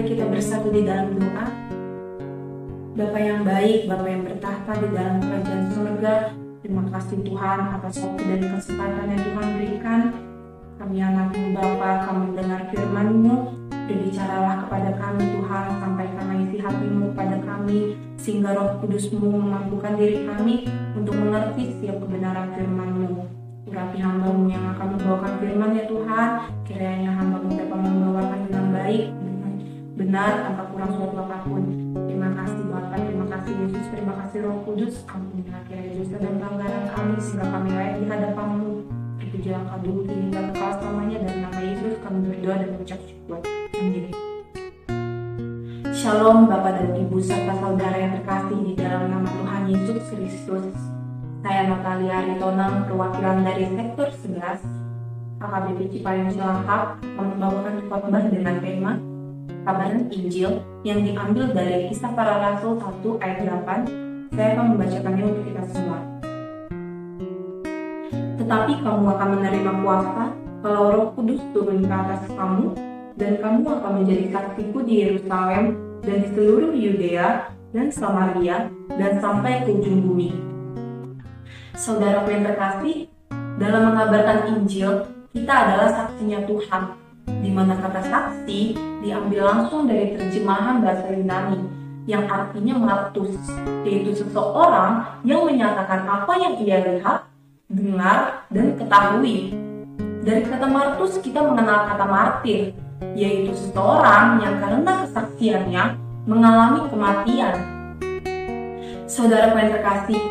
kita bersatu di dalam doa. Bapa yang baik, Bapa yang bertahta di dalam kerajaan surga, terima kasih Tuhan atas waktu dan kesempatan yang Tuhan berikan. Kami anak-Mu Bapa, kami mendengar firman-Mu. Berbicaralah kepada kami Tuhan, sampaikanlah isi hati-Mu kepada kami, sehingga Roh Kudus-Mu memampukan diri kami untuk mengerti setiap kebenaran firman-Mu. Urapi hamba-Mu yang akan membawakan firman ya Tuhan, kiranya hamba-Mu dapat membawakan dengan baik, benar, tanpa kurang suatu apapun. Terima kasih Bapa, terima kasih Yesus, terima kasih Roh Kudus. Ampunilah kiranya dosa dan pelanggaran kami, sehingga kami layak di hadapan-Mu. Pujilah Kau hingga kekal selamanya, dan nama Yesus kami berdoa dan mengucap syukur. Amin. Shalom Bapak dan Ibu serta saudara yang terkasih di dalam nama Tuhan Yesus Kristus. Saya Natalia Ritonang, perwakilan dari sektor 11 AKBP Cipayung Cilangkap, membawakan khotbah dengan tema Kabaran Injil yang diambil dari Kisah Para Rasul 1 ayat 8. Saya akan membacakannya untuk kita semua. Tetapi kamu akan menerima kuasa kalau Roh Kudus turun ke atas kamu, dan kamu akan menjadi saksiku di Yerusalem dan di seluruh Yudea dan Samaria dan sampai ke ujung bumi. Saudaraku yang terkasih, dalam mengabarkan Injil, kita adalah saksinya Tuhan, di mana kata saksi diambil langsung dari terjemahan bahasa Yunani yang artinya martus, yaitu seseorang yang menyatakan apa yang ia lihat, dengar, dan ketahui. Dari kata martus kita mengenal kata martir, yaitu seseorang yang karena kesaksiannya mengalami kematian. Saudara yang terkasih,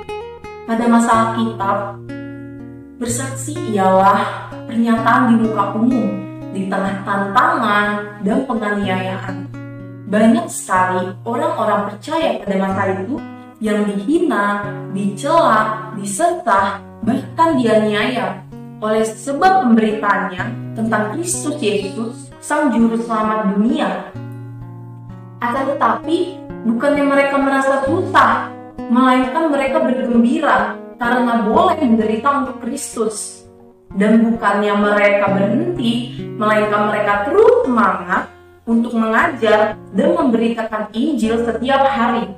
pada masa Alkitab, bersaksi ialah pernyataan di muka umum, di tengah tantangan dan penganiayaan. Banyak sekali orang-orang percaya pada masa itu yang dihina, dicela, disesah, bahkan dianiaya oleh sebab pemberitaannya tentang Kristus Yesus, Sang Juru Selamat dunia. Akan tetapi, bukannya mereka merasa susah, melainkan mereka bergembira karena boleh menderita untuk Kristus. Dan bukannya mereka berhenti, melainkan mereka terus semangat untuk mengajar dan memberitakan Injil setiap hari.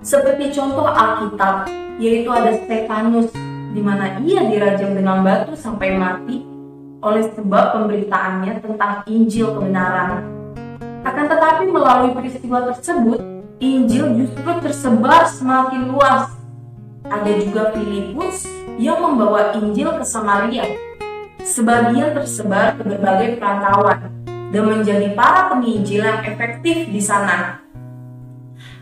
Seperti contoh Alkitab, yaitu ada Stefanus, di mana ia dirajam dengan batu sampai mati oleh sebab pemberitaannya tentang Injil kebenaran. Akan tetapi melalui peristiwa tersebut, Injil justru tersebar semakin luas. Ada juga Filipus yang membawa Injil ke Samaria. Sebagian tersebar ke berbagai perantauan dan menjadi para penginjil yang efektif di sana.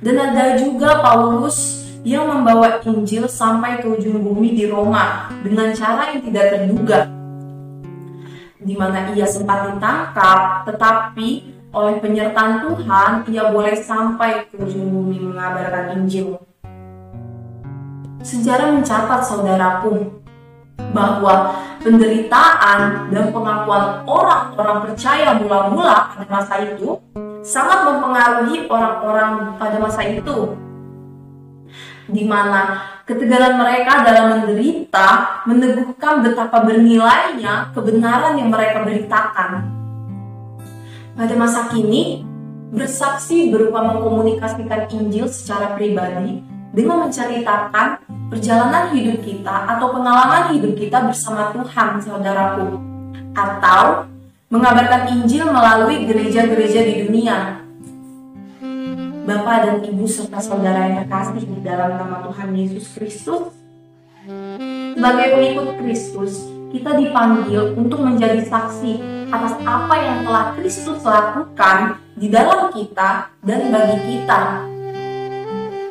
Dan ada juga Paulus yang membawa Injil sampai ke ujung bumi di Roma dengan cara yang tidak terduga, di mana ia sempat ditangkap, tetapi oleh penyertaan Tuhan ia boleh sampai ke ujung bumi mengabarkan Injil. Sejarah mencatat, saudaraku, bahwa penderitaan dan pengakuan orang-orang percaya mula-mula pada masa itu sangat mempengaruhi orang-orang pada masa itu, di mana ketegaran mereka dalam menderita meneguhkan betapa bernilainya kebenaran yang mereka beritakan. Pada masa kini, bersaksi berupa mengkomunikasikan Injil secara pribadi dengan menceritakan perjalanan hidup kita atau pengalaman hidup kita bersama Tuhan, saudaraku, atau mengabarkan Injil melalui gereja-gereja di dunia. Bapak dan Ibu serta saudara yang terkasih di dalam nama Tuhan Yesus Kristus, sebagai pengikut Kristus, kita dipanggil untuk menjadi saksi atas apa yang telah Kristus lakukan di dalam kita dan bagi kita.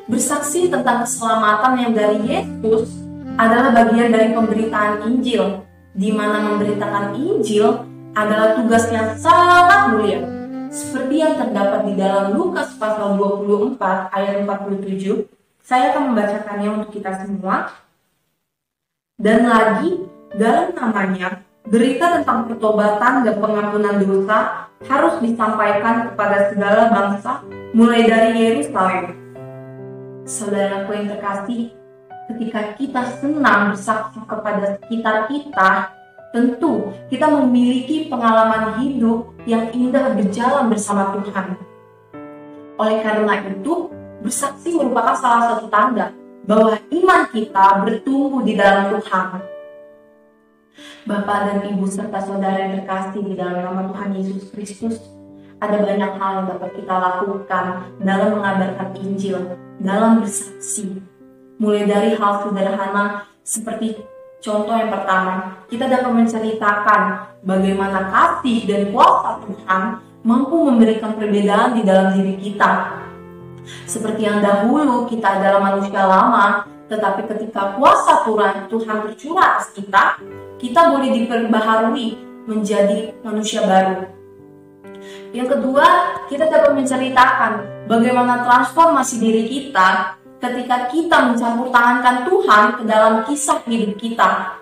Bersaksi tentang keselamatan yang dari Yesus adalah bagian dari pemberitaan Injil, di mana memberitakan Injil adalah tugas yang sangat mulia. Seperti yang terdapat di dalam Lukas pasal 24 ayat 47, saya akan membacakannya untuk kita semua. Dan lagi, dalam namanya, berita tentang pertobatan dan pengampunan dosa harus disampaikan kepada segala bangsa, mulai dari Yerusalem. Saudaraku yang terkasih, ketika kita senang bersaksi kepada sekitar kita, Tentu, kita memiliki pengalaman hidup yang indah berjalan bersama Tuhan. Oleh karena itu, bersaksi merupakan salah satu tanda bahwa iman kita bertumbuh di dalam Tuhan. Bapak dan Ibu serta saudara yang terkasih di dalam nama Tuhan Yesus Kristus, ada banyak hal yang dapat kita lakukan dalam mengabarkan Injil, dalam bersaksi. Mulai dari hal sederhana seperti contoh yang pertama, kita dapat menceritakan bagaimana kasih dan kuasa Tuhan mampu memberikan perbedaan di dalam diri kita. Seperti yang dahulu kita adalah manusia lama, tetapi ketika kuasa Tuhan tercurah atas kita boleh diperbaharui menjadi manusia baru. Yang kedua, kita dapat menceritakan bagaimana transformasi diri kita ketika kita mencampur tangankan Tuhan ke dalam kisah hidup kita.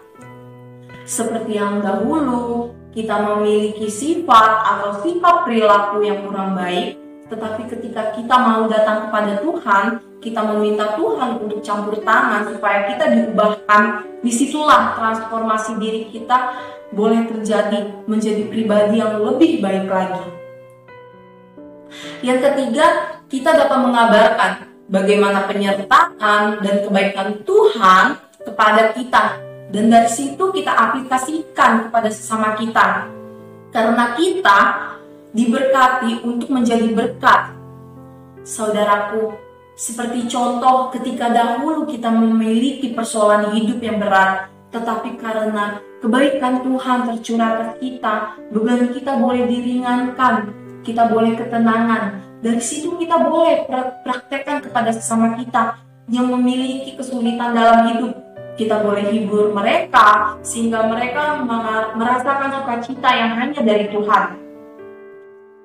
Seperti yang dahulu, kita memiliki sifat atau sikap perilaku yang kurang baik, tetapi ketika kita mau datang kepada Tuhan, kita meminta Tuhan untuk campur tangan supaya kita diubahkan. Disitulah transformasi diri kita boleh terjadi menjadi pribadi yang lebih baik lagi. Yang ketiga, kita dapat mengabarkan bagaimana penyertaan dan kebaikan Tuhan kepada kita. Dan dari situ kita aplikasikan kepada sesama kita. Karena kita diberkati untuk menjadi berkat. Saudaraku, seperti contoh ketika dahulu kita memiliki persoalan hidup yang berat, tetapi karena kebaikan Tuhan tercurah atas kita, beban kita boleh diringankan, kita boleh ketenangan. Dari situ kita boleh praktekkan kepada sesama kita yang memiliki kesulitan dalam hidup. Kita boleh hibur mereka sehingga mereka merasakan sukacita yang hanya dari Tuhan.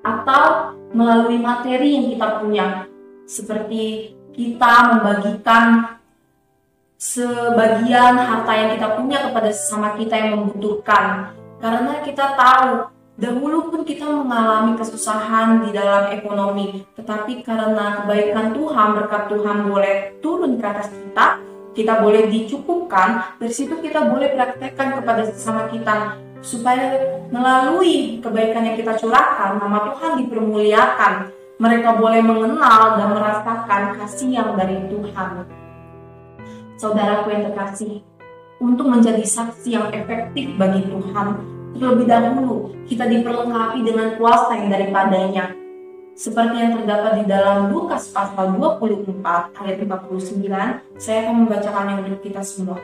Atau melalui materi yang kita punya, seperti kita membagikan sebagian harta yang kita punya kepada sesama kita yang membutuhkan. Karena kita tahu, dahulu pun kita mengalami kesusahan di dalam ekonomi, tetapi karena kebaikan Tuhan, berkat Tuhan boleh turun ke atas kita boleh dicukupkan. Dari situ kita boleh praktekkan kepada sesama kita, supaya melalui kebaikan yang kita curahkan, nama Tuhan dipermuliakan. Mereka boleh mengenal dan merasakan kasih yang dari Tuhan. Saudaraku yang terkasih, untuk menjadi saksi yang efektif bagi Tuhan, terlebih dahulu kita diperlengkapi dengan kuasa yang daripadanya. Seperti yang terdapat di dalam Lukas pasal 24 ayat 59, saya akan membacakannya untuk kita semua.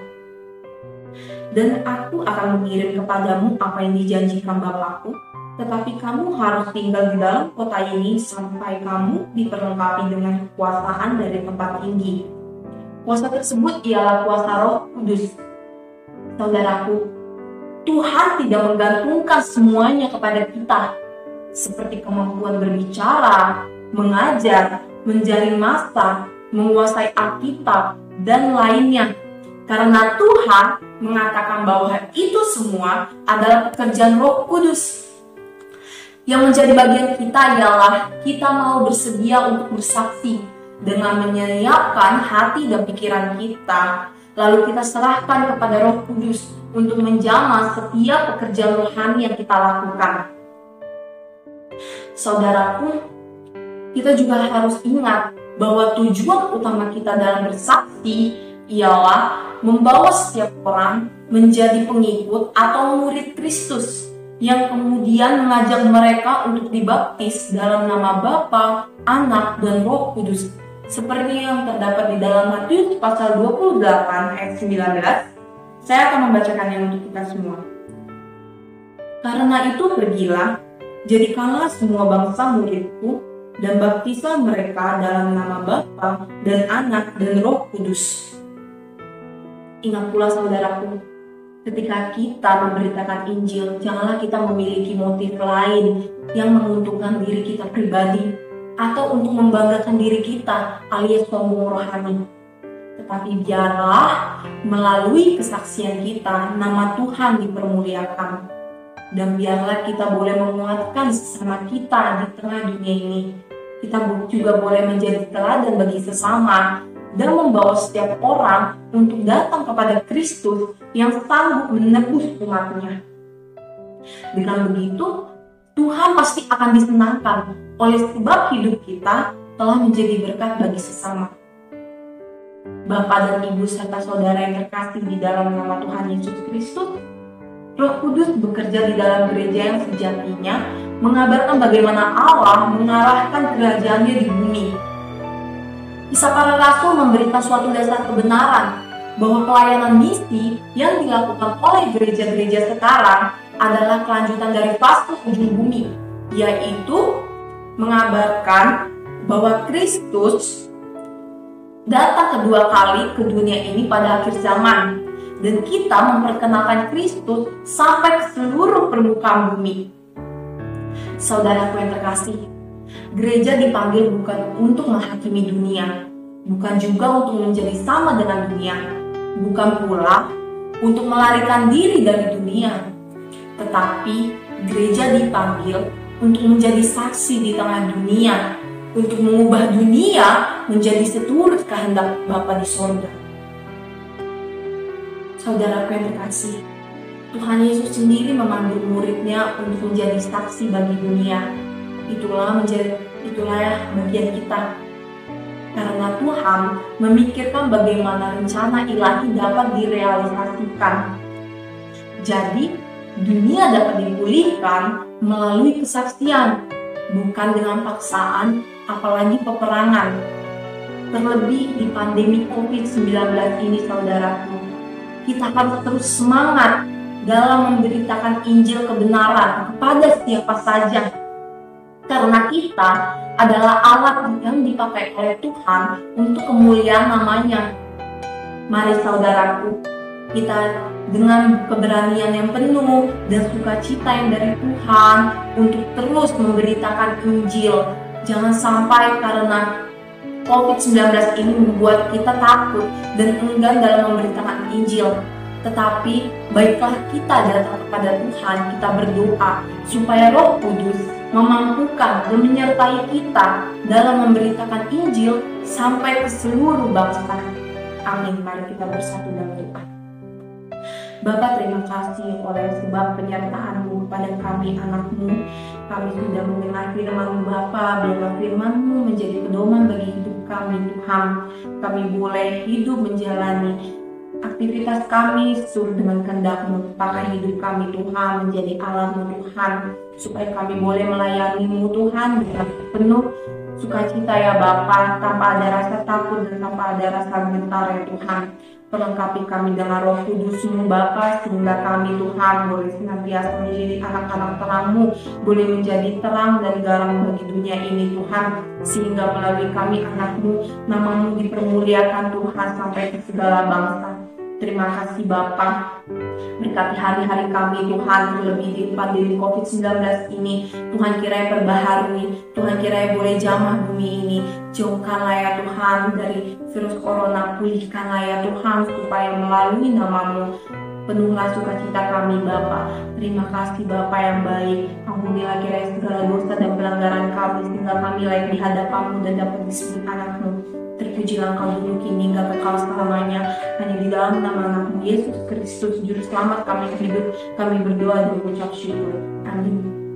Dan aku akan mengirim kepadamu apa yang dijanjikan Bapakku, tetapi kamu harus tinggal di dalam kota ini sampai kamu diperlengkapi dengan kekuasaan dari tempat tinggi. Kuasa tersebut ialah kuasa Roh Kudus. Saudaraku, Tuhan tidak menggantungkan semuanya kepada kita, seperti kemampuan berbicara, mengajar, menjalin massa, menguasai Alkitab, dan lainnya. Karena Tuhan mengatakan bahwa itu semua adalah pekerjaan Roh Kudus. Yang menjadi bagian kita ialah kita mau bersedia untuk bersaksi dengan menyiapkan hati dan pikiran kita. Lalu kita serahkan kepada Roh Kudus untuk menjamah setiap pekerjaan rohani yang kita lakukan. Saudaraku, kita juga harus ingat bahwa tujuan utama kita dalam bersaksi ialah membawa setiap orang menjadi pengikut atau murid Kristus, yang kemudian mengajak mereka untuk dibaptis dalam nama Bapa, Anak, dan Roh Kudus, seperti yang terdapat di dalam Matius pasal 28 ayat 19. Saya akan membacakannya untuk kita semua. Karena itu pergilah, jadikanlah semua bangsa muridku, dan baptislah mereka dalam nama Bapa dan Anak dan Roh Kudus. Ingat pula saudaraku, ketika kita memberitakan Injil, janganlah kita memiliki motif lain yang menguntungkan diri kita pribadi atau untuk membanggakan diri kita alias sombong rohani. Tetapi biarlah melalui kesaksian kita, nama Tuhan dipermuliakan. Dan biarlah kita boleh menguatkan sesama kita di tengah dunia ini. Kita juga boleh menjadi teladan bagi sesama dan membawa setiap orang untuk datang kepada Kristus yang sanggup menebus umatnya. Dengan begitu, Tuhan pasti akan disenangkan oleh sebab hidup kita telah menjadi berkat bagi sesama. Bapak dan Ibu serta saudara yang terkasih di dalam nama Tuhan Yesus Kristus, Roh Kudus bekerja di dalam gereja yang sejatinya mengabarkan bagaimana Allah mengarahkan kerajaannya di bumi. Kisah para Rasul memberikan suatu dasar kebenaran bahwa pelayanan misi yang dilakukan oleh gereja-gereja sekarang adalah kelanjutan dari fase ujung bumi, yaitu mengabarkan bahwa Kristus datang kedua kali ke dunia ini pada akhir zaman, dan kita memperkenalkan Kristus sampai ke seluruh permukaan bumi. Saudaraku yang terkasih, gereja dipanggil bukan untuk menghakimi dunia, bukan juga untuk menjadi sama dengan dunia, bukan pula untuk melarikan diri dari dunia, tetapi gereja dipanggil untuk menjadi saksi di tengah dunia, untuk mengubah dunia menjadi seturut kehendak Bapa di sorga. Saudaraku yang terkasih, Tuhan Yesus sendiri memanggil murid-Nya untuk menjadi saksi bagi dunia. Itulah bagian kita. Karena Tuhan memikirkan bagaimana rencana ilahi dapat direalisasikan. Jadi, dunia dapat dipulihkan melalui kesaksian, bukan dengan paksaan, apalagi peperangan. Terlebih di pandemi COVID-19 ini, saudaraku, kita harus terus semangat dalam memberitakan Injil kebenaran kepada siapa saja. Karena kita adalah alat yang dipakai oleh Tuhan untuk kemuliaan namanya. Mari saudaraku, kita dengan keberanian yang penuh dan sukacita yang dari Tuhan untuk terus memberitakan Injil. Jangan sampai karena COVID-19 ini membuat kita takut dan enggan dalam memberitakan Injil. Tetapi baiklah kita datang kepada Tuhan, kita berdoa supaya Roh Kudus memampukan dan menyertai kita dalam memberitakan Injil sampai ke seluruh bangsa. Amin. Mari kita bersatu dalam doa. Bapa, terima kasih oleh sebab penyertaan-Mu kepada kami anak-Mu. Kami sudah mendengar firman-Mu Bapa, biarlah firman-Mu menjadi pedoman bagi hidup kami Tuhan. Kami boleh hidup menjalani aktivitas kami sesuai dengan kehendak-Mu. Pakai hidup kami Tuhan menjadi alat-Mu Tuhan, supaya kami boleh melayani-Mu Tuhan dengan penuh sukacita ya Bapa, tanpa ada rasa takut dan tanpa ada rasa gentar ya Tuhan. Perlengkapi kami dengan Roh Kudus-Mu Bapa, sehingga kami Tuhan boleh senantiasa menjadi anak-anak terang-Mu, boleh menjadi terang dan garam bagi dunia ini Tuhan, sehingga melalui kami anak-Mu, nama-Mu dipermuliakan Tuhan sampai ke segala bangsa. Terima kasih Bapa. Berkati hari-hari kami Tuhan, terlebih di pandemi COVID-19 ini. Tuhan kiranya perbaharui, Tuhan kiranya boleh jamah bumi ini. Jauhkanlah ya Tuhan dari virus corona, pulihkanlah ya Tuhan, supaya melalui nama-Mu penuhlah sukacita kami Bapa. Terima kasih Bapa yang baik. Ampunilah kiranya segala dosa dan pelanggaran kami, sehingga kami layak di hadapan-Mu dan dapat disebut anak-Mu. Terpujilah Engkau dulu kini hingga kekal selamanya. Hanya di dalam nama Anak-Mu Yesus Kristus Juru Selamat kami hidup, kami berdoa dan mengucap syukur. Amin.